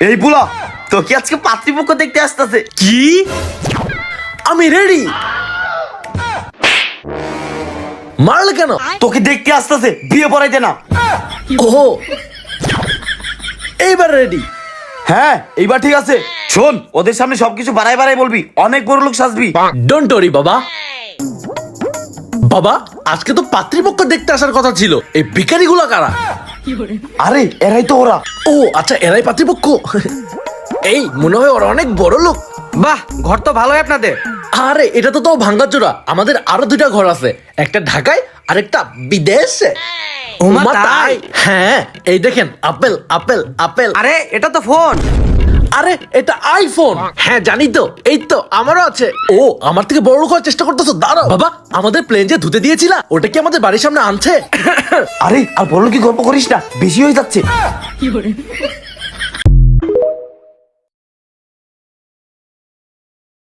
এই বুলা তোকে আজকে পাত্রীপক্ষ দেখতে আসতেছে। কি? আমি রেডি। মারলে কেন? তোকে দেখতে আসতেছে, বিয়ে পড়াইতে না। ও এইবার রেডি। হ্যাঁ এইবার ঠিক আছে। শোন, ওদের সামনে সবকিছু বাড়াই বাড়াই বলবি, অনেক বড় লোক সাজবি। ডোন্ট ওরি বাবা। বাবা আজকে তো পাত্রীপক্ষ দেখতে আসার কথা ছিল, এই ভিখারিগুলো কারা? আরে এরাই তো ওরা। ও আচ্ছা, এরাই পাত্রীপক্ষ। এই মনে হয় ওরা অনেক বড় লোক। বাহ, ঘর তো ভালোই আপনাদের। আরে এটা তো তাও ভাঙ্গাচোরা, আমাদের আরো 2টা ঘর আছে, একটা ঢাকায় আর একটা বিদেশে। ওমা, ওমা, তাই? হ্যাঁ এই দেখেন, আপেল আপেল আপেল। আরে এটা তো ফোন। আরে এটা আইফোন। হ্যাঁ জানি তো, এই তো আমারও আছে। ও আমার থেকে বড় লোক হওয়ার চেষ্টা করতেছো? দাঁড়াও বাবা, আমাদের প্লেন যে ধুতে দিয়েছিলা ওটা কি আমাদের বাড়ির সামনে আনছে? আরে আর বড় লোকই গল্প করিস না, বেশি হয়ে যাচ্ছে।